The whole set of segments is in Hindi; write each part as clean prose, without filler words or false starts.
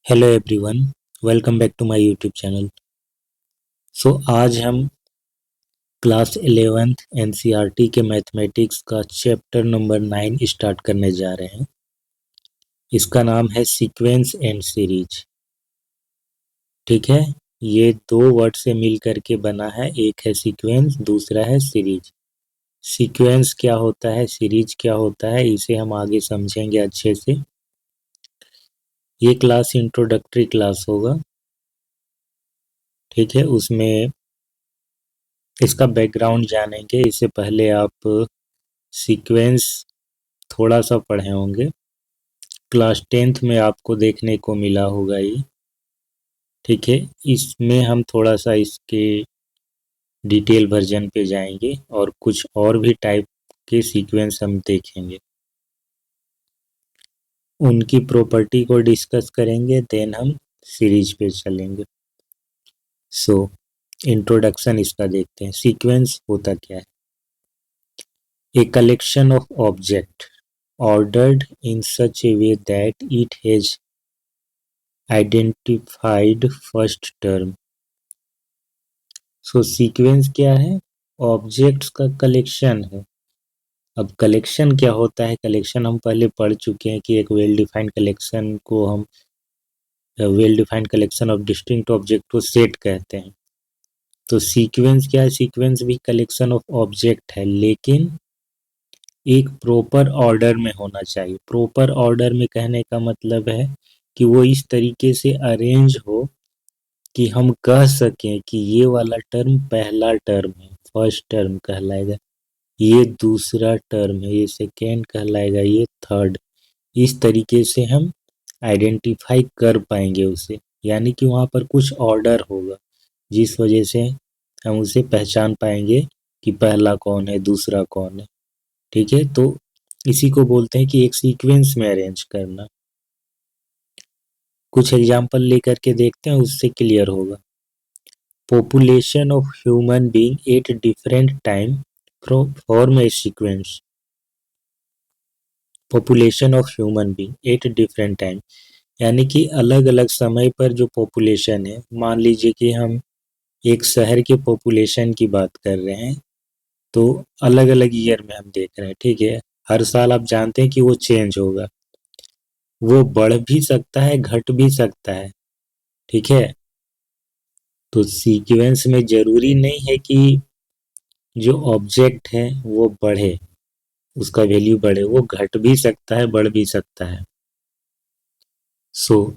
Hello everyone, welcome back to my YouTube channel. आज हम क्लास 11th एनसीईआरटी के मैथमेटिक्स का चैप्टर नंबर 9 स्टार्ट करने जा रहे हैं। इसका नाम है सीक्वेंस एंड सीरीज। ठीक है, ये दो वर्ड से मिल करके बना है, एक है सीक्वेंस, दूसरा है सीरीज। सीक्वेंस क्या होता है, सीरीज क्या होता है, इसे हम आगे समझेंगे अच्छे से। ये क्लास इंट्रोडक्टरी क्लास होगा। ठीक है, उसमें इसका बैकग्राउंड जानेंगे। इससे पहले आप सीक्वेंस थोड़ा सा पढ़े होंगे, क्लास 10th में आपको देखने को मिला होगा ये। ठीक है, इसमें हम थोड़ा सा इसके डिटेल वर्जन पे जाएंगे और कुछ और भी टाइप के सीक्वेंस हम देखेंगे, उनकी प्रॉपर्टी को डिस्कस करेंगे, देन हम सीरीज पे चलेंगे। इंट्रोडक्शन इसका देखते हैं। सीक्वेंस होता क्या है? A collection of objects ordered in such a way that it has identified first term। Sequence क्या है? ऑब्जेक्ट्स का कलेक्शन है। अब कलेक्शन क्या होता है? कलेक्शन हम पहले पढ़ चुके हैं कि एक वेल डिफाइंड कलेक्शन को हम well defined collection of distinct object को सेट कहते हैं। तो सीक्वेंस क्या है? सीक्वेंस भी कलेक्शन ऑफ ऑब्जेक्ट है, लेकिन एक प्रॉपर ऑर्डर में होना चाहिए। प्रॉपर ऑर्डर में कहने का मतलब है कि वो इस तरीके से अरेंज हो कि हम कह सकें कि ये वाला टर्म पहला टर्म है, फर्स्ट टर्म कहलाएगा, ये दूसरा टर्म है, ये सेकेंड कहलाएगा, ये थर्ड। इस तरीके से हम आइडेंटिफाई कर पाएंगे उसे, यानी कि वहाँ पर कुछ ऑर्डर होगा जिस वजह से हम उसे पहचान पाएंगे कि पहला कौन है, दूसरा कौन है। ठीक है, तो इसी को बोलते हैं कि एक सीक्वेंस में अरेंज करना। कुछ एग्जाम्पल लेकर के देखते हैं, उससे क्लियर होगा। Population of human being at different time form a sequence। Population of human being at different time, यानी कि अलग अलग समय पर जो पॉपुलेशन है, मान लीजिए कि हम एक शहर के पॉपुलेशन की बात कर रहे हैं, तो अलग अलग ईयर में हम देख रहे हैं। ठीक है, हर साल आप जानते हैं कि वो चेंज होगा, वो बढ़ भी सकता है, घट भी सकता है। ठीक है, तो सीक्वेंस में जरूरी नहीं है कि जो ऑब्जेक्ट है वो बढ़े, उसका वैल्यू बढ़े, वो घट भी सकता है, बढ़ भी सकता है।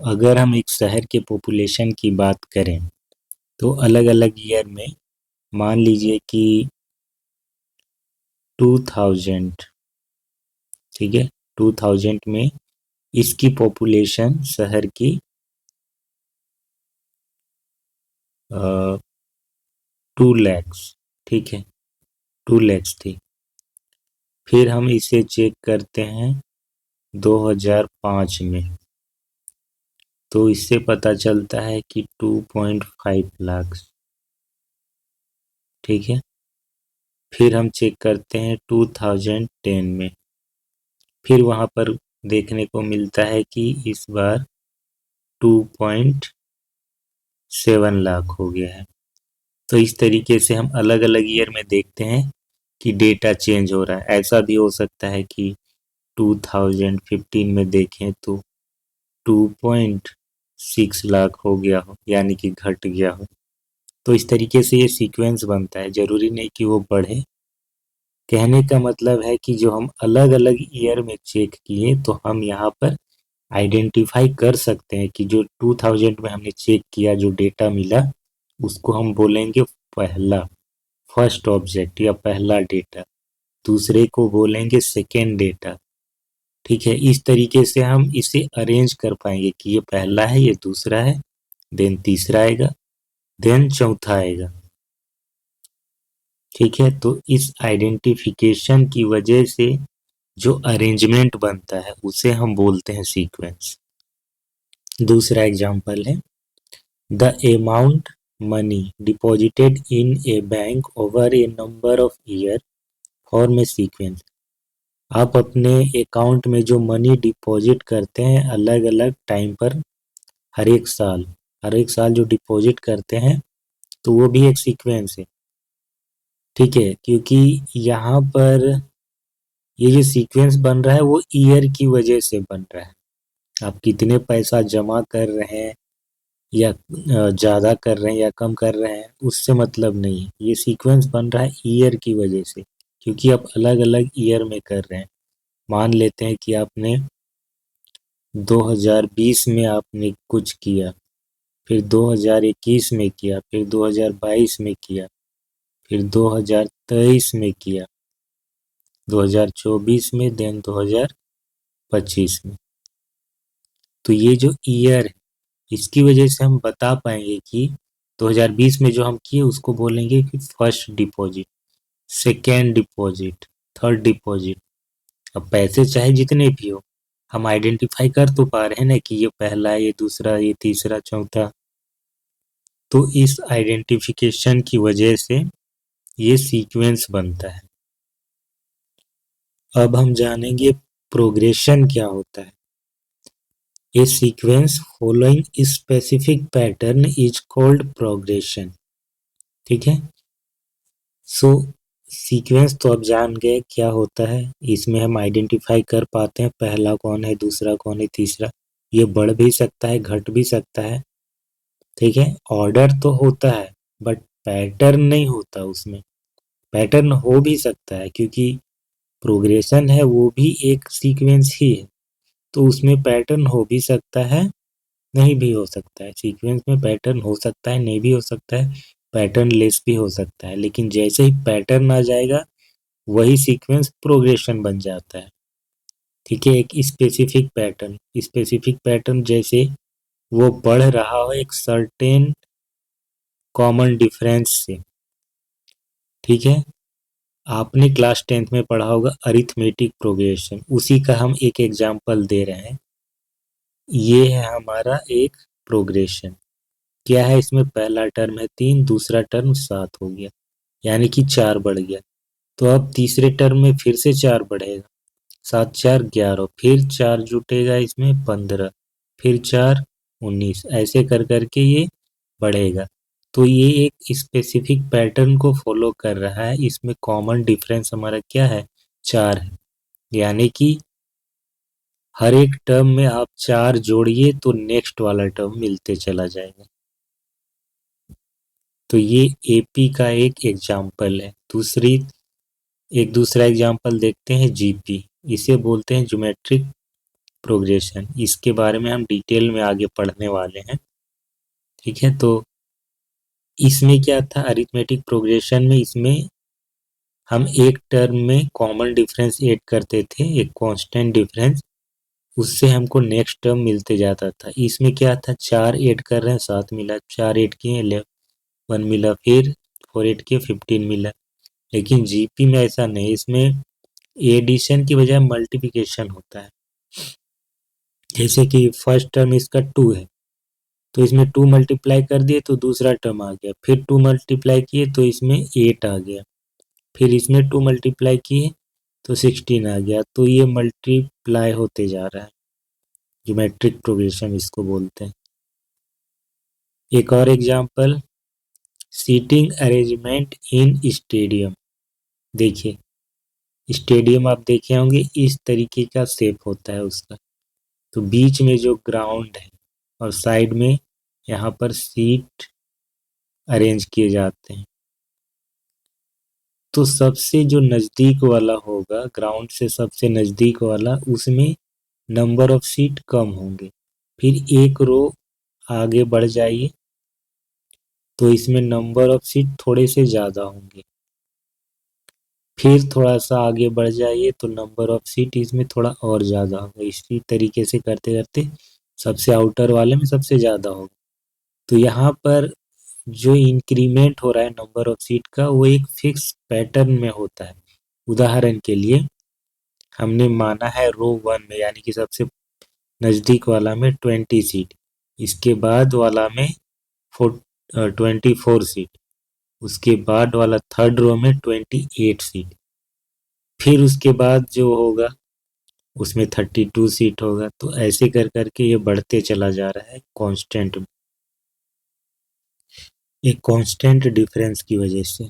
अगर हम एक शहर के पॉपुलेशन की बात करें तो अलग अलग ईयर में, मान लीजिए कि 2000, ठीक है, 2000 में इसकी पॉपुलेशन शहर की 2 लाख, ठीक है, 2 लाख थी। फिर हम इसे चेक करते हैं 2005 में, तो इससे पता चलता है कि 2.5 लाख। ठीक है, फिर हम चेक करते हैं 2010 में, फिर वहाँ पर देखने को मिलता है कि इस बार 2.7 लाख हो गया है। तो इस तरीके से हम अलग अलग ईयर में देखते हैं कि डेटा चेंज हो रहा है। ऐसा भी हो सकता है कि 2015 में देखें तो 2.6 लाख हो गया हो, यानी कि घट गया हो। तो इस तरीके से ये सीक्वेंस बनता है, जरूरी नहीं कि वो बढ़े। कहने का मतलब है कि जो हम अलग अलग ईयर में चेक किए, तो हम यहाँ पर आइडेंटिफाई कर सकते हैं कि जो 2000 में हमने चेक किया, जो डेटा मिला, उसको हम बोलेंगे पहला, फर्स्ट ऑब्जेक्ट या पहला डेटा, दूसरे को बोलेंगे सेकेंड डेटा। ठीक है, इस तरीके से हम इसे अरेंज कर पाएंगे कि ये पहला है, ये दूसरा है, देन तीसरा आएगा, देन चौथा आएगा। ठीक है, तो इस आइडेंटिफिकेशन की वजह से जो अरेंजमेंट बनता है उसे हम बोलते हैं सीक्वेंस। दूसरा एग्जांपल है, the amount money deposited in A bank over A number of year form A sequence. आप अपने अकाउंट में जो मनी डिपॉजिट करते हैं अलग अलग टाइम पर, हर एक साल जो डिपॉजिट करते हैं तो वो भी एक सीक्वेंस है। ठीक है, क्योंकि यहाँ पर ये जो सीक्वेंस बन रहा है वो ईयर की वजह से बन रहा है। आप कितने पैसा जमा कर रहे हैं या ज़्यादा कर रहे हैं या कम कर रहे हैं उससे मतलब नहीं है। ये सीक्वेंस बन रहा है ईयर की वजह से, क्योंकि आप अलग अलग ईयर में कर रहे हैं। मान लेते हैं कि आपने 2020 में आपने कुछ किया, फिर 2021 में किया, फिर 2022 में किया, फिर 2023 में किया, 2024 में, देन 2025 में। तो ये जो ईयर है इसकी वजह से हम बता पाएंगे कि 2020 में जो हम किए उसको बोलेंगे कि first deposit, second deposit, third deposit. अब पैसे चाहे जितने भी हो, हम आइडेंटिफाई कर तो पा रहे हैं ना कि ये पहला, ये दूसरा, ये तीसरा, चौथा। तो इस आइडेंटिफिकेशन की वजह से ये सीक्वेंस बनता है। अब हम जानेंगे प्रोग्रेशन क्या होता है। A sequence following a specific pattern is called progression। ठीक है, सो सीक्वेंस तो अब जान गए क्या होता है। इसमें हम आइडेंटिफाई कर पाते हैं पहला कौन है, दूसरा कौन है, तीसरा। ये बढ़ भी सकता है, घट भी सकता है। ठीक है, ऑर्डर तो होता है बट पैटर्न नहीं होता उसमें। पैटर्न हो भी सकता है क्योंकि प्रोग्रेशन है वो भी एक सीक्वेंस ही है, तो उसमें पैटर्न हो भी सकता है, नहीं भी हो सकता है। सीक्वेंस में पैटर्न हो सकता है, नहीं भी हो सकता है, पैटर्न लेस भी हो सकता है। लेकिन जैसे ही पैटर्न आ जाएगा वही सीक्वेंस प्रोग्रेशन बन जाता है। ठीक है, एक स्पेसिफिक पैटर्न जैसे वो बढ़ रहा हो एक सर्टेन कॉमन डिफरेंस से। ठीक है, आपने क्लास 10th में पढ़ा होगा अरिथमेटिक प्रोग्रेशन, उसी का हम एक एग्जाम्पल दे रहे हैं। ये है हमारा एक प्रोग्रेशन। क्या है इसमें, पहला टर्म है 3, दूसरा टर्म 7 हो गया, यानी कि 4 बढ़ गया। तो अब तीसरे टर्म में फिर से 4 बढ़ेगा, 7 4 11, फिर 4 जुटेगा इसमें 15, फिर 4 19, ऐसे कर करके ये बढ़ेगा। तो ये एक स्पेसिफिक पैटर्न को फॉलो कर रहा है। इसमें कॉमन डिफरेंस हमारा क्या है, 4 है। यानी कि हर एक टर्म में आप 4 जोड़िए तो नेक्स्ट वाला टर्म मिलते चला जाएगा। तो ये एपी का एक एग्जाम्पल है। एक दूसरा एग्जाम्पल देखते हैं जीपी। इसे बोलते हैं ज्योमेट्रिक प्रोग्रेशन। इसके बारे में हम डिटेल में आगे पढ़ने वाले हैं। ठीक है, तो इसमें क्या था, अरिथमेटिक प्रोग्रेशन में इसमें हम एक टर्म में कॉमन डिफरेंस ऐड करते थे, एक कांस्टेंट डिफरेंस, उससे हमको नेक्स्ट टर्म मिलते जाता था। इसमें क्या था, 4 ऐड कर रहे हैं 7 मिला, 4 ऐड किए 11 मिला, फिर 4 ऐड किए 15 मिला। लेकिन जीपी में ऐसा नहीं, इसमें एडिशन की बजाय मल्टीप्लिकेशन होता है। जैसे कि फर्स्ट टर्म इसका 2 है तो इसमें 2 मल्टीप्लाई कर दिए तो दूसरा टर्म आ गया, फिर 2 मल्टीप्लाई किए तो इसमें 8 आ गया, फिर इसमें 2 मल्टीप्लाई किए तो 16 आ गया। तो ये मल्टीप्लाई होते जा रहा है, ज्योमेट्रिक प्रोग्रेशन इसको बोलते हैं। एक और example, seating arrangement in stadium. देखिए, स्टेडियम आप देखे होंगे इस तरीके का शेप होता है उसका। तो बीच में जो ग्राउंड है और साइड में यहाँ पर सीट अरेंज किए जाते हैं। तो सबसे जो नज़दीक वाला होगा, ग्राउंड से सबसे नज़दीक वाला, उसमें नंबर ऑफ सीट कम होंगे। फिर एक रो आगे बढ़ जाइए तो इसमें नंबर ऑफ सीट थोड़े से ज़्यादा होंगे। फिर थोड़ा सा आगे बढ़ जाइए तो नंबर ऑफ सीट इसमें थोड़ा और ज़्यादा होगा। इसी तरीके से करते करते सबसे आउटर वाले में सबसे ज़्यादा होगा। तो यहाँ पर जो इंक्रीमेंट हो रहा है नंबर ऑफ सीट का, वो एक फिक्स पैटर्न में होता है। उदाहरण के लिए हमने माना है रो 1 में, यानी कि सबसे नज़दीक वाला में 20 सीट, इसके बाद वाला में 24 सीट, उसके बाद वाला थर्ड रो में 28 सीट, फिर उसके बाद जो होगा उसमें 32 सीट होगा। तो ऐसे कर करके ये बढ़ते चला जा रहा है कांस्टेंट, एक कांस्टेंट डिफरेंस की वजह से।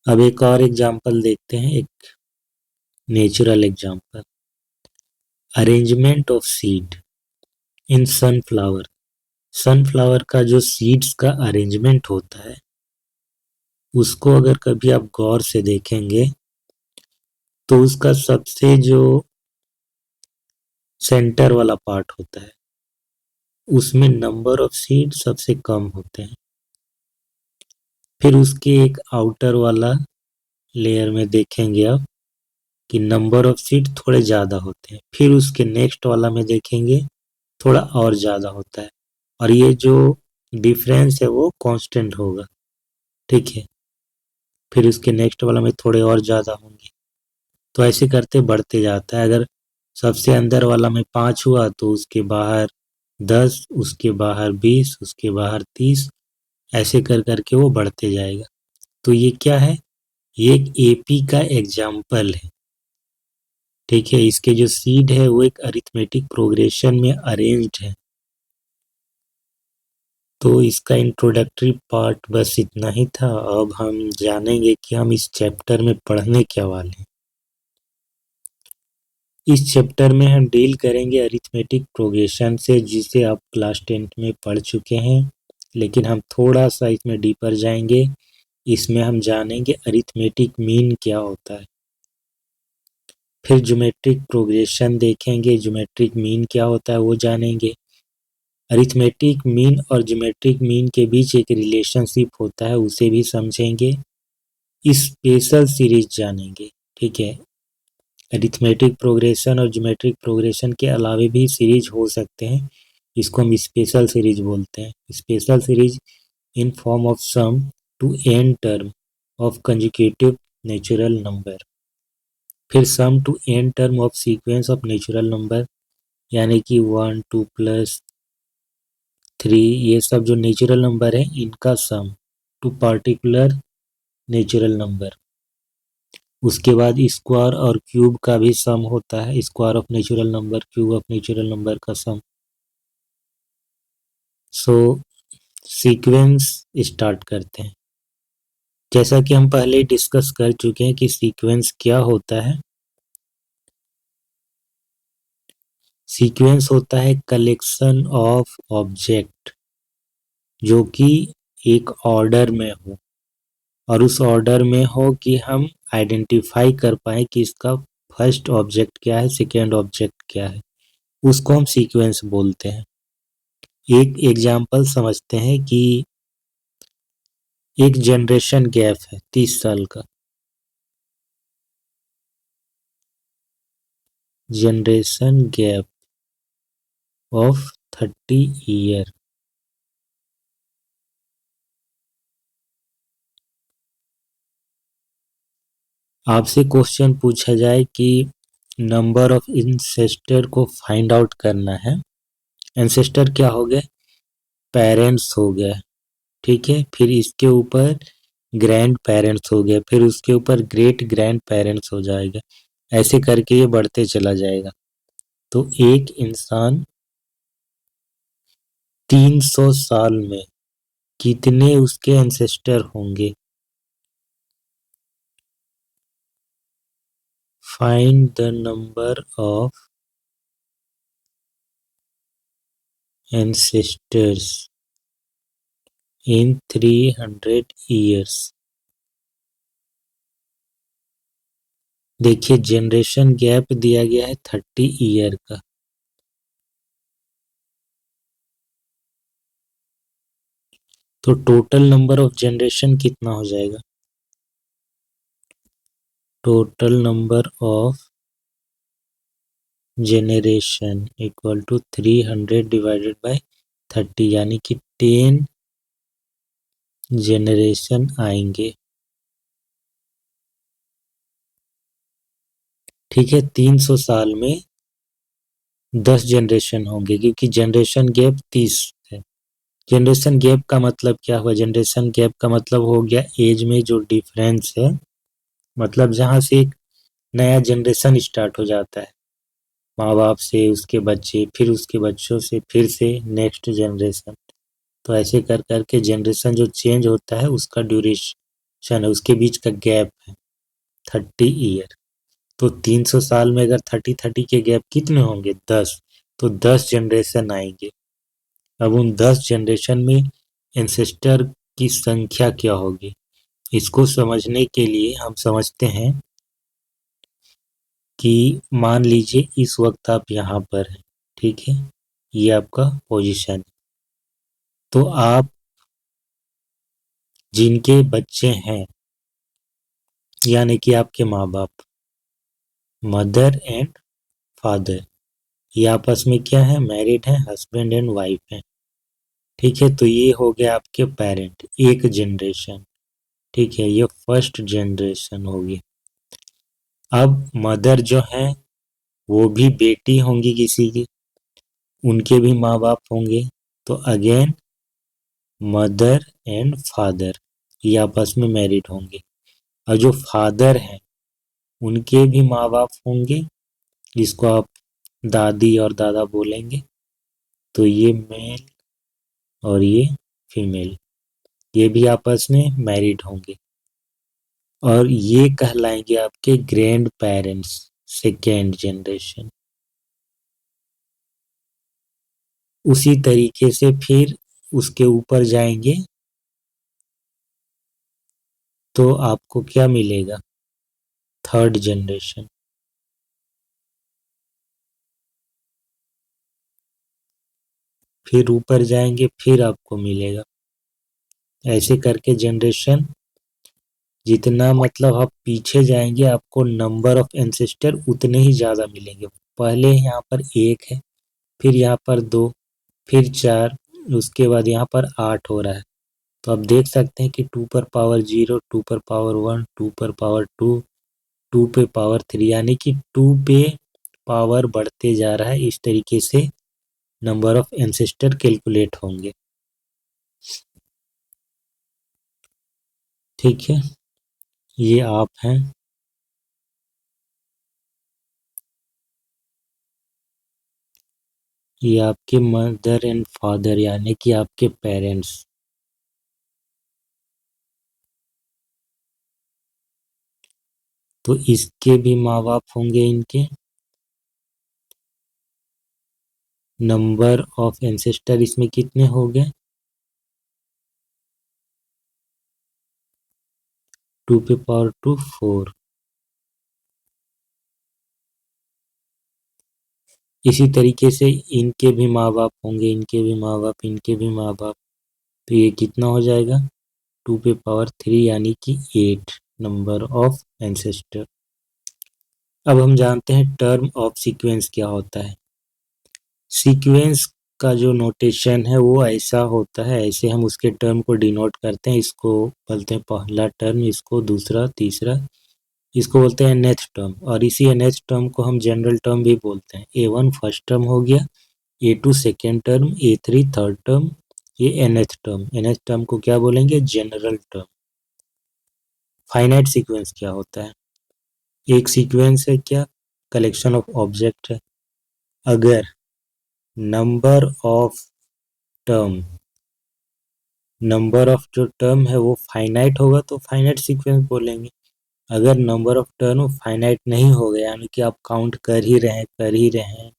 अब एक और एग्जांपल देखते हैं, एक natural example. Arrangement of seed in sunflower. Sunflower का जो सीड्स का अरेंजमेंट होता है, उसको अगर कभी आप गौर से देखेंगे तो उसका सबसे जो सेंटर वाला पार्ट होता है, उसमें नंबर ऑफ सीड सबसे कम होते हैं। फिर उसके एक आउटर वाला लेयर में देखेंगे आप कि नंबर ऑफ सीड थोड़े ज़्यादा होते हैं। फिर उसके नेक्स्ट वाला में देखेंगे थोड़ा और ज़्यादा होता है, और ये जो डिफरेंस है वो कांस्टेंट होगा, ठीक है। फिर उसके नेक्स्ट वाला में थोड़े और ज़्यादा होंगे, तो ऐसे करते बढ़ते जाता है। अगर सबसे अंदर वाला में 5 हुआ तो उसके बाहर 10, उसके बाहर 20, उसके बाहर 30, ऐसे कर करके वो बढ़ते जाएगा। तो ये क्या है, ये एक एपी का एग्जाम्पल है, ठीक है। इसके जो सीड है वो एक अरिथमेटिक प्रोग्रेशन में अरेंज्ड है। तो इसका इंट्रोडक्टरी पार्ट बस इतना ही था। अब हम जानेंगे कि हम इस चैप्टर में पढ़ने क्या वाले हैं। इस चैप्टर में हम डील करेंगे अरिथमेटिक प्रोग्रेशन से, जिसे आप क्लास 10 में पढ़ चुके हैं, लेकिन हम थोड़ा सा इसमें डीपर जाएंगे। इसमें हम जानेंगे अरिथमेटिक मीन क्या होता है, फिर ज्योमेट्रिक प्रोग्रेशन देखेंगे, ज्योमेट्रिक मीन क्या होता है वो जानेंगे। अरिथमेटिक मीन और ज्योमेट्रिक मीन के बीच एक रिलेशनशिप होता है, उसे भी समझेंगे। स्पेशल सीरीज जानेंगे, ठीक है। अरिथमेटिक प्रोग्रेशन और ज्योमेट्रिक प्रोग्रेशन के अलावे भी सीरीज हो सकते हैं, इसको हम स्पेशल सीरीज बोलते हैं। Special series in form of sum to n term of conjugative natural number, फिर sum to n term of sequence of natural number, यानी कि 1 2 प्लस 3, ये सब जो नेचुरल नंबर है इनका सम टू पार्टिकुलर नेचुरल नंबर। उसके बाद स्क्वायर और क्यूब का भी सम होता है, square of natural number, cube of natural number का सम। सो सीक्वेंस स्टार्ट करते हैं। जैसा कि हम पहले डिस्कस कर चुके हैं कि सीक्वेंस क्या होता है। सीक्वेंस होता है कलेक्शन ऑफ ऑब्जेक्ट जो कि एक ऑर्डर में हो, और उस ऑर्डर में हो कि हम आइडेंटिफाई कर पाए कि इसका फर्स्ट ऑब्जेक्ट क्या है, सेकेंड ऑब्जेक्ट क्या है, उसको हम सीक्वेंस बोलते हैं। एक एग्जाम्पल समझते हैं कि एक जनरेशन गैप है 30 साल का। Generation gap of 30 year. आपसे क्वेश्चन पूछा जाए कि नंबर ऑफ इंसेस्टर को फाइंड आउट करना है। एंसेस्टर क्या हो गए, पेरेंट्स हो गए, ठीक है। फिर इसके ऊपर ग्रैंड पेरेंट्स हो गए, फिर उसके ऊपर ग्रेट ग्रैंड पेरेंट्स हो जाएगा, ऐसे करके ये बढ़ते चला जाएगा। तो एक इंसान 300 साल में कितने उसके एंसेस्टर होंगे। Find the number of ancestors in 300 years। देखिए जनरेशन गैप दिया गया है 30 ईयर का। तो टोटल नंबर ऑफ जनरेशन कितना हो जाएगा, total number of generation equal to 300 divided by 30, यानी कि 10 जनरेशन आएंगे, ठीक है। 300 साल में 10 जनरेशन होंगे, क्योंकि जनरेशन गैप 30 है। जनरेशन गैप का मतलब क्या हुआ, जनरेशन गैप का मतलब हो गया एज में जो डिफरेंस है, मतलब जहाँ से एक नया जनरेशन स्टार्ट हो जाता है, माँ बाप से उसके बच्चे, फिर उसके बच्चों से, फिर से नेक्स्ट जनरेशन। तो ऐसे कर करके जनरेशन जो चेंज होता है उसका ड्यूरेशन है, उसके बीच का गैप है 30 ईयर। तो 300 साल में अगर 30-30 के गैप कितने होंगे? 10। तो 10 जनरेशन आएंगे। अब उन 10 जनरेशन में एंसेस्टर की संख्या क्या होगी, इसको समझने के लिए हम समझते हैं कि मान लीजिए इस वक्त आप यहाँ पर हैं, ठीक है, ये आपका पोजीशन है। तो आप जिनके बच्चे हैं, यानी कि आपके माँ बाप, मदर एंड फादर, ये आपस में क्या है? मैरिड है, हस्बैंड एंड वाइफ है, ठीक है। तो ये हो गया आपके पेरेंट, एक जनरेशन, ठीक है, ये फर्स्ट जनरेशन होगी। अब मदर जो है वो भी बेटी होंगी किसी की, उनके भी माँ बाप होंगे। तो अगेन मदर एंड फादर, ये आपस में मैरिड होंगे। और जो फादर हैं उनके भी माँ बाप होंगे, जिसको आप दादी और दादा बोलेंगे। तो ये मेल और ये फीमेल, ये भी आपस में मैरिड होंगे, और ये कहलाएंगे आपके ग्रैंड पेरेंट्स, सेकेंड जनरेशन। उसी तरीके से फिर उसके ऊपर जाएंगे तो आपको क्या मिलेगा? Third generation. फिर ऊपर जाएंगे फिर आपको मिलेगा, ऐसे करके जनरेशन जितना मतलब आप पीछे जाएंगे आपको नंबर ऑफ एंसेस्टर उतने ही ज़्यादा मिलेंगे। पहले यहाँ पर एक है, फिर यहाँ पर दो, फिर चार, उसके बाद यहाँ पर 8 हो रहा है। तो आप देख सकते हैं कि 2 पर पावर 0, 2 पर पावर 1, 2 पर पावर 2, 2 पे पावर 3, यानी कि 2 पे पावर बढ़ते जा रहा है। इस तरीके से नंबर ऑफ एंसेस्टर कैलकुलेट होंगे, ठीक है। ये आप हैं, ये आपके मदर एंड फादर, यानी कि आपके पेरेंट्स। तो इसके भी माँ बाप होंगे इनके। नंबर ऑफ एंसेस्टर इसमें कितने हो गए? 2 पे पावर 2 4। इसी तरीके से इनके भी माँ बाप होंगे, इनके भी माँ बाप, इनके भी माँ बाप। तो ये कितना हो जाएगा? 2 पे पावर 3, यानी कि 8 नंबर ऑफ एंसेस्टर। अब हम जानते हैं टर्म ऑफ सीक्वेंस क्या होता है। सीक्वेंस का जो नोटेशन है वो ऐसा होता है, ऐसे हम उसके टर्म को डिनोट करते हैं। इसको बोलते हैं पहला टर्म, इसको दूसरा, तीसरा, इसको बोलते हैं nth टर्म। और इसी nth टर्म को हम जनरल टर्म भी बोलते हैं। A1 फर्स्ट टर्म हो गया, A2 second term, A3 third term, ये nth टर्म। nth टर्म को क्या बोलेंगे? General term. फाइनाइट सीक्वेंस क्या होता है? एक सीक्वेंस है क्या? कलेक्शन ऑफ ऑब्जेक्ट है। अगर number of term, number of जो टर्म है वो फाइनाइट होगा तो फाइनाइट सीक्वेंस बोलेंगे। अगर नंबर ऑफ टर्म फाइनाइट नहीं हो गया, यानी कि आप काउंट कर ही रहे हैं, कर ही रहे हैं,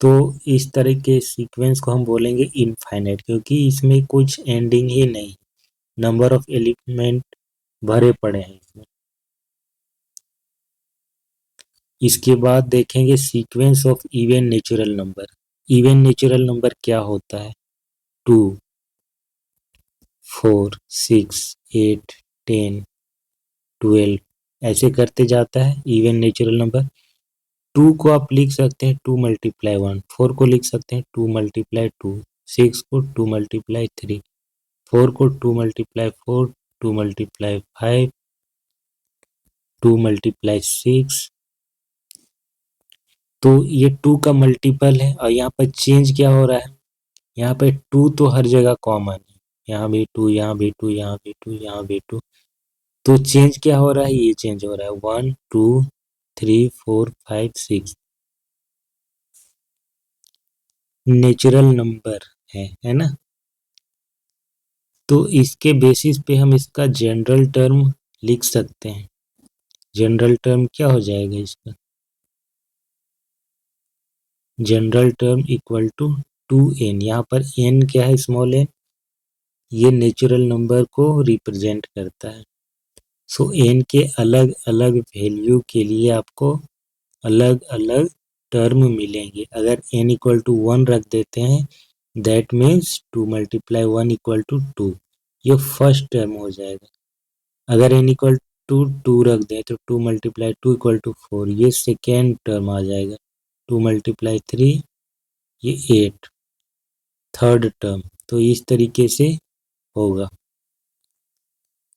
तो इस तरह के सीक्वेंस को हम बोलेंगे इनफाइनाइट, क्योंकि इसमें कुछ एंडिंग ही नहीं, नंबर ऑफ एलिमेंट भरे पड़े हैं इसमें। इसके बाद देखेंगे sequence of even natural number. Even natural number क्या होता है? 2, 4, 6, 8, 10, 12, ऐसे करते जाता है इवन नेचुरल नंबर। 2 को आप लिख सकते हैं 2 मल्टीप्लाई 1, 4 को लिख सकते हैं 2 मल्टीप्लाई 2, 6 को 2 मल्टीप्लाई 3, 4 को 2 मल्टीप्लाई 4, 2 मल्टीप्लाई 5, 2 मल्टीप्लाई 6। तो ये 2 का मल्टीपल है, और यहाँ पर चेंज क्या हो रहा है? यहाँ पे 2 तो हर जगह कॉमन है, यहाँ भी 2, यहाँ भी 2, यहाँ भी 2, यहाँ भी 2। तो चेंज क्या हो रहा है, ये चेंज हो रहा है 1 2 3 4 5 6 नेचुरल नंबर है ना। तो इसके बेसिस पे हम इसका जनरल टर्म लिख सकते हैं। जनरल टर्म क्या हो जाएगा इसका, general term equal to 2n। यहाँ पर n क्या है, स्मॉल n, ये नेचुरल नंबर को रिप्रेजेंट करता है। सो n के अलग अलग वैल्यू के लिए आपको अलग अलग टर्म मिलेंगे। अगर n इक्वल टू 1 रख देते हैं, that means 2 multiply 1 equal to 2, ये फर्स्ट टर्म हो जाएगा। अगर n इक्वल टू 2 रख दें तो 2 मल्टीप्लाई 2 इक्वल टू 4, ये सेकेंड टर्म आ जाएगा। 2 मल्टीप्लाई 3, ये 8, थर्ड टर्म। तो इस तरीके से होगा।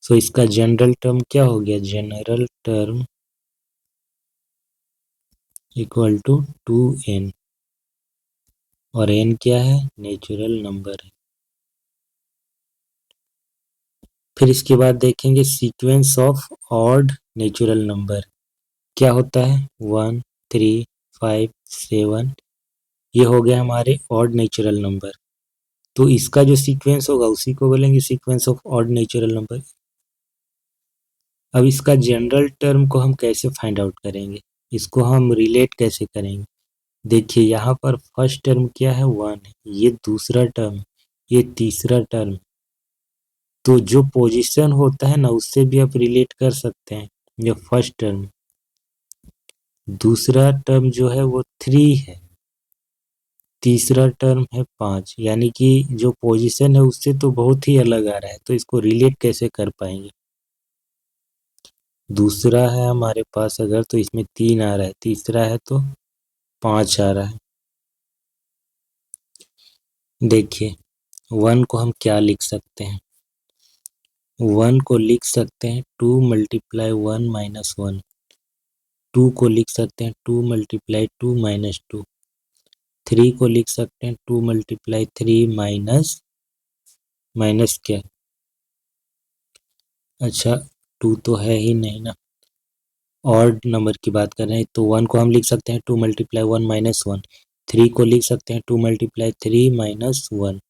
सो इसका जनरल टर्म क्या हो गया, general term equal to 2n, और n क्या है, नेचुरल नंबर है। फिर इसके बाद देखेंगे sequence of odd natural number क्या होता है। 1 3 5 7, ये हो गया हमारे ऑड नेचुरल नंबर। तो इसका जो सीक्वेंस होगा उसी को बोलेंगे sequence of odd natural number. अब इसका जनरल टर्म को हम कैसे फाइंड आउट करेंगे, इसको हम रिलेट कैसे करेंगे। देखिए यहाँ पर फर्स्ट टर्म क्या है, 1 है, ये दूसरा टर्म, ये तीसरा टर्म। तो जो पोजीशन होता है ना उससे भी आप रिलेट कर सकते हैं। ये फर्स्ट टर्म, दूसरा टर्म जो है वो 3 है, तीसरा टर्म है 5, यानी कि जो पोजीशन है उससे तो बहुत ही अलग आ रहा है। तो इसको रिलेट कैसे कर पाएंगे। दूसरा है हमारे पास अगर, तो इसमें 3 आ रहा है, तीसरा है तो 5 आ रहा है। देखिए 1 को हम क्या लिख सकते हैं, 1 को लिख सकते हैं 2 मल्टीप्लाई 1 माइनस 1। 2 को लिख सकते हैं 2 मल्टीप्लाई 2 माइनस 2। 3 को लिख सकते हैं 2 मल्टीप्लाई 3 माइनस, माइनस क्या, अच्छा 2 तो है ही नहीं ना, ऑड नंबर की बात कर रहे हैं। तो 1 को हम लिख सकते हैं 2 मल्टीप्लाई 1 माइनस 1। 3 को लिख सकते हैं 2 मल्टीप्लाई 3 माइनस 1।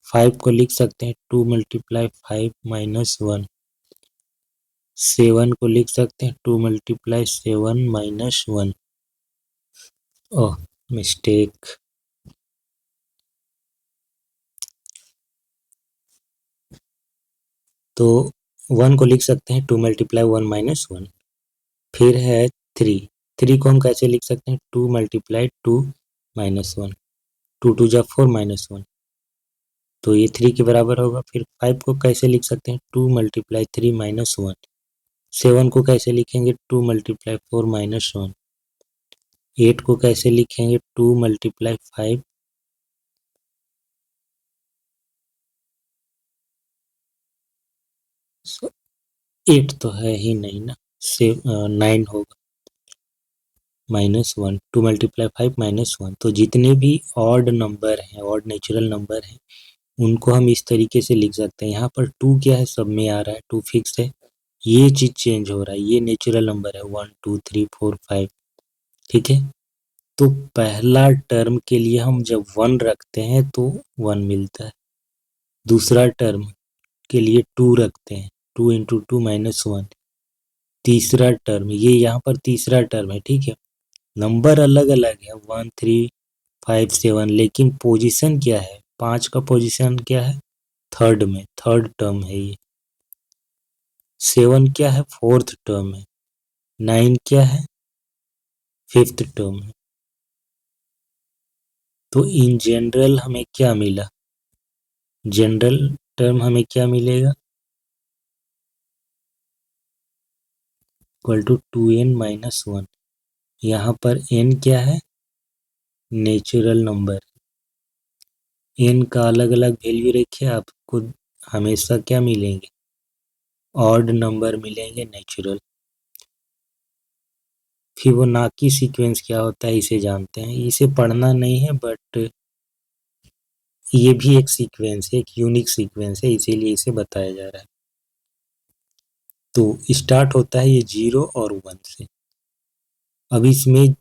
5 को लिख सकते हैं 2 मल्टीप्लाई 5 माइनस 1। 7 को लिख सकते हैं 2 मल्टीप्लाई 7 माइनस 1। ओह मिस्टेक। तो 1 को लिख सकते हैं 2 मल्टीप्लाई 1 माइनस 1। फिर है 3, 3 को हम कैसे लिख सकते हैं 2 मल्टीप्लाई 2 माइनस 1। 2 2 जा 4 माइनस 1, तो ये 3 के बराबर होगा। फिर 5 को कैसे लिख सकते हैं 2 मल्टीप्लाई 3 माइनस 1। 7 को कैसे लिखेंगे 2 मल्टीप्लाई 4 माइनस 1। 8 को कैसे लिखेंगे 2 मल्टीप्लाई 5, 8 तो है ही नहीं ना, 9 होगा माइनस 1। 2 multiply 5 minus 1। तो जितने भी ऑड नंबर हैं, ऑड नेचुरल नंबर हैं, उनको हम इस तरीके से लिख सकते हैं। यहाँ पर 2 क्या है, सब में आ रहा है, 2 फिक्स है, ये चीज चेंज हो रहा है, ये नेचुरल नंबर है 1 2 3 4 5, ठीक है। तो पहला टर्म के लिए हम जब 1 रखते हैं तो 1 मिलता है, दूसरा टर्म के लिए 2 रखते हैं, 2 इंटू 2 माइनस 1। तीसरा टर्म, ये यहाँ पर तीसरा टर्म है, ठीक है। नंबर अलग अलग है 1 3 5 7, लेकिन पोजीशन क्या है, 5 का पोजीशन क्या है, थर्ड में, थर्ड टर्म है ये। 7 क्या है, फोर्थ टर्म है। 9 क्या है, फिफ्थ टर्म है। तो इन जनरल हमें क्या मिला, जनरल टर्म हमें क्या मिलेगा, इक्वल टू 2n माइनस 1। यहाँ पर n क्या है, नेचुरल नंबर। n का अलग अलग वैल्यू रखिए, आपको हमेशा क्या मिलेंगे, ऑड नंबर मिलेंगे नेचुरल। फिबोनाची सीक्वेंस क्या होता है इसे जानते हैं, इसे पढ़ना नहीं है, बट ये भी एक सीक्वेंस है, एक यूनिक सीक्वेंस है, इसीलिए इसे बताया जा रहा है। तो स्टार्ट होता है ये 0 और 1 से। अब इसमें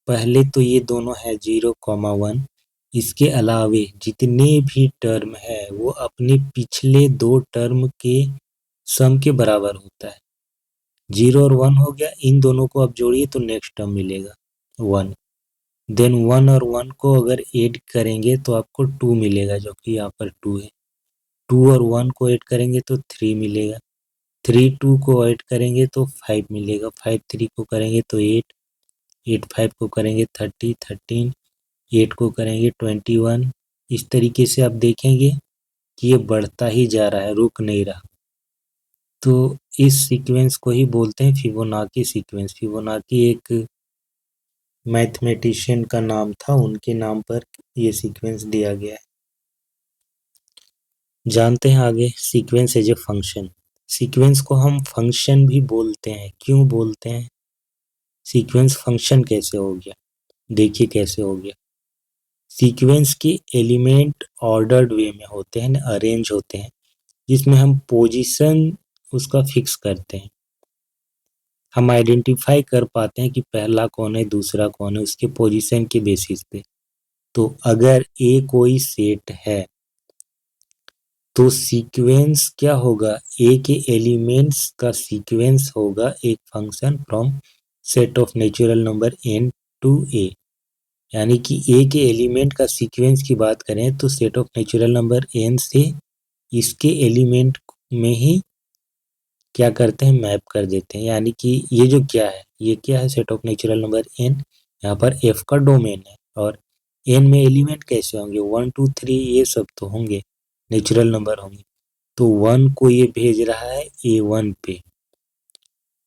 पहले तो ये दोनों है 0, 1। इसके अलावे जितने भी टर्म है वो अपने पिछले 2 टर्म के सम के बराबर होता है। 0 और 1 हो गया, इन दोनों को अब जोड़िए तो नेक्स्ट टर्म मिलेगा 1। देन 1 और 1 को अगर ऐड करेंगे तो आपको 2 मिलेगा, जो कि यहाँ पर 2 है। 2 और 1 को ऐड करेंगे तो 3 मिलेगा। 3 2 को ऐड करेंगे तो 5 मिलेगा। 5 3 को करेंगे तो 8। 8 5 को करेंगे 30। 13 8 को करेंगे 21। इस तरीके से आप देखेंगे कि ये बढ़ता ही जा रहा है, रुक नहीं रहा। तो इस सीक्वेंस को ही बोलते हैं फिबोनाची सीक्वेंस। फिबोनाची एक मैथमेटिशियन का नाम था, उनके नाम पर ये सीक्वेंस दिया गया है। जानते हैं आगे sequence as a function. Sequence को हम फंक्शन भी बोलते हैं। क्यों बोलते हैं? सीक्वेंस फंक्शन कैसे हो गया, देखिए कैसे हो गया। सीक्वेंस के एलिमेंट ऑर्डर्ड वे में होते हैं, अरेंज होते हैं, जिसमें हम पोजीशन उसका फिक्स करते हैं। हम आइडेंटिफाई कर पाते हैं कि पहला कौन है, दूसरा कौन है, उसके पोजीशन के बेसिस पे। तो अगर ए कोई सेट है तो सीक्वेंस क्या होगा, ए के एलिमेंट्स का सीक्वेंस होगा एक function from set of natural number n to A. यानी कि ए के एलिमेंट का सीक्वेंस की बात करें तो set of natural number n से इसके एलिमेंट में ही क्या करते हैं, मैप कर देते हैं। यानी कि ये जो क्या है, ये क्या है, set of natural number n। यहाँ पर f का डोमेन है और n में एलिमेंट कैसे होंगे, 1 2 3 ये सब तो होंगे, नेचुरल नंबर होंगे। तो 1 को ये भेज रहा है A1 पे,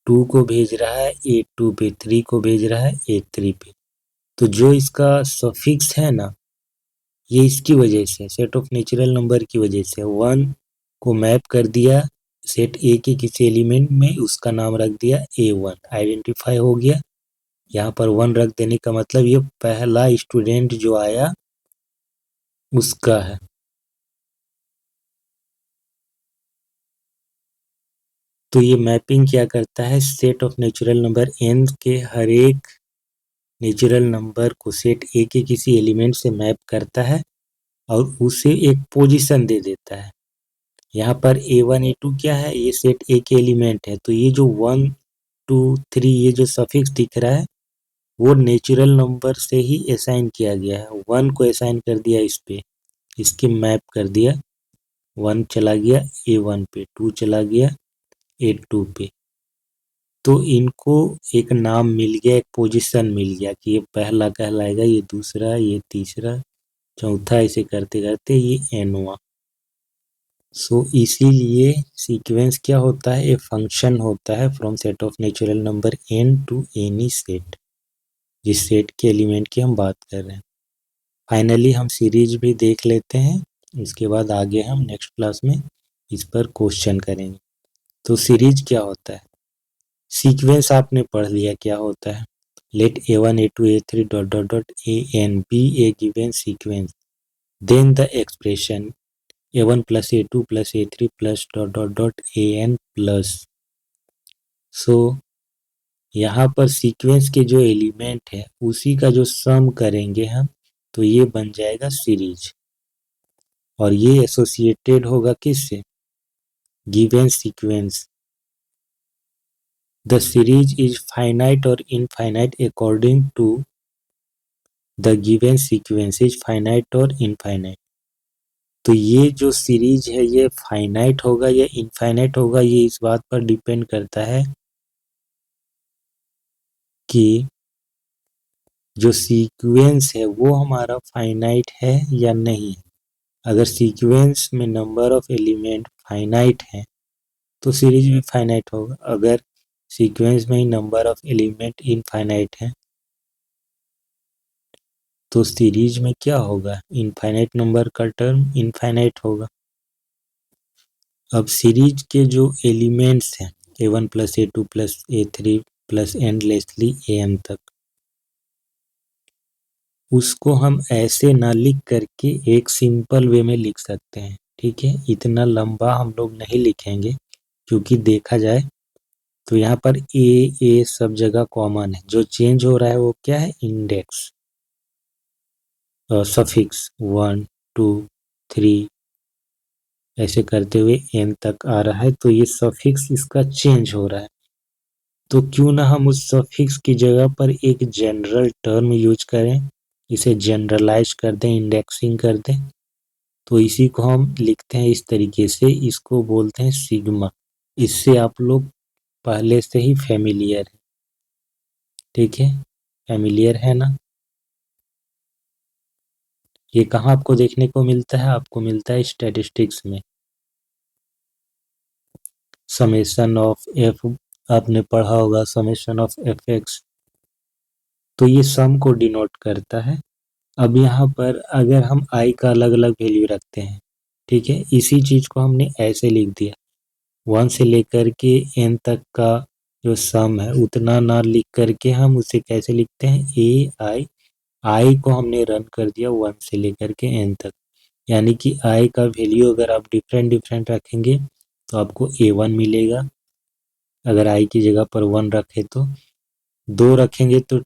2 को भेज रहा है A2 पे, 3 को भेज रहा है A3 पे। तो जो इसका सफिक्स है ना, ये इसकी वजह से, सेट ऑफ नेचुरल नंबर की वजह से 1 को मैप कर दिया सेट ए के किसी एलिमेंट में, उसका नाम रख दिया A1, आइडेंटिफाई हो गया। यहाँ पर 1 रख देने का मतलब ये पहला स्टूडेंट जो आया उसका है। तो ये मैपिंग क्या करता है, set of natural number n के हर एक नेचुरल नंबर को सेट ए के किसी एलिमेंट से मैप करता है और उसे एक पोजीशन दे देता है। यहाँ पर A1 A2 क्या है, ये सेट ए के एलिमेंट है। तो ये जो 1 2 3 ये जो सफिक्स दिख रहा है वो नेचुरल नंबर से ही असाइन किया गया है। 1 को असाइन कर दिया इस पे, इसके मैप कर दिया, 1 चला गया A1 पे, 2 चला गया A2 पे। तो इनको एक नाम मिल गया, एक पोजीशन मिल गया कि ये पहला कहलाएगा, ये दूसरा, ये तीसरा, चौथा, ऐसे करते करते ये n हुआ। सो इसीलिए सीक्वेंस क्या होता है, ए फंक्शन होता है from set of natural number n to any set, जिस सेट के एलिमेंट की हम बात कर रहे हैं। फाइनली हम सीरीज भी देख लेते हैं, इसके बाद आगे हम नेक्स्ट क्लास में इस पर क्वेश्चन करेंगे। तो सीरीज क्या होता है, सीक्वेंस आपने पढ़ लिया क्या होता है। Let A1 A2 A3 dot dot dot AN be a given sequence, then the expression A1 plus A2 plus A3 plus dot dot dot AN plus. So यहाँ पर सीक्वेंस के जो एलिमेंट है उसी का जो सम करेंगे हम, तो ये बन जाएगा सीरीज। और ये एसोसिएटेड होगा किससे, given sequence. The series is finite or infinite according to the given sequence is finite or infinite। तो ये जो सीरीज है ये फाइनाइट होगा या इनफाइनाइट होगा, ये इस बात पर डिपेंड करता है कि जो सीक्वेंस है वो हमारा फाइनाइट है या नहीं। अगर सीक्वेंस में नंबर ऑफ एलिमेंट फाइनाइट है तो सीरीज भी फाइनाइट होगा। अगर सीक्वेंस में ही नंबर ऑफ एलिमेंट इनफाइनाइट है तो सीरीज में क्या होगा, इनफाइनाइट नंबर का टर्म इनफाइनाइट होगा। अब सीरीज के जो एलिमेंट्स हैं A1 plus A2 plus A3 plus endlessly AN तक, उसको हम ऐसे ना लिख करके एक सिंपल वे में लिख सकते हैं। ठीक है, इतना लंबा हम लोग नहीं लिखेंगे क्योंकि देखा जाए तो यहाँ पर ए सब जगह कॉमन है, जो चेंज हो रहा है वो क्या है, इंडेक्स सफिक्स 1 2 3 ऐसे करते हुए एन तक आ रहा है, तो ये सफिक्स इसका चेंज हो रहा है। तो क्यों ना हम उस सफिक्स की जगह पर एक जनरल टर्म यूज करें, इसे जनरलाइज कर दें, इंडेक्सिंग कर दें। तो इसी को हम लिखते हैं इस तरीके से, इसको बोलते हैं सिग्मा। इससे आप लोग पहले से ही फेमिलियर है, ठीक है, फेमिलियर है ना। ये कहाँ आपको देखने को मिलता है, आपको मिलता है स्टैटिस्टिक्स में। समेशन ऑफ एफ, आपने पढ़ा होगा समेशन ऑफ एफ एक्स, तो ये सम को डिनोट करता है। अब यहाँ पर अगर हम आई का अलग अलग वैल्यू रखते हैं, ठीक है, इसी चीज को हमने ऐसे लिख दिया, 1 से लेकर के n तक का जो सम है उतना ना लिख करके हम उसे कैसे लिखते हैं, ए आई को हमने रन कर दिया 1 से लेकर के n तक, यानी कि आई का वैल्यू अगर आप डिफरेंट डिफरेंट रखेंगे तो आपको A1 मिलेगा, अगर आई की जगह पर 1 रखे तो, 2 रखेंगे तो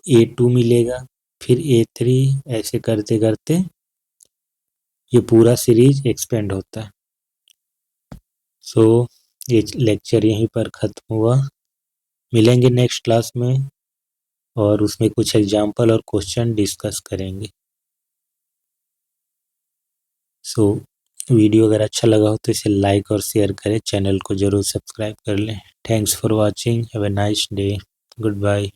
A2 मिलेगा, फिर A3, ऐसे करते करते ये पूरा सीरीज एक्सपेंड होता है। सो ये लेक्चर यहीं पर ख़त्म हुआ, मिलेंगे नेक्स्ट क्लास में और उसमें कुछ एग्जाम्पल और क्वेश्चन डिस्कस करेंगे। सो वीडियो अगर अच्छा लगा हो तो इसे लाइक और शेयर करें, चैनल को ज़रूर सब्सक्राइब कर लें। Thanks for watching, have a nice day, good bye.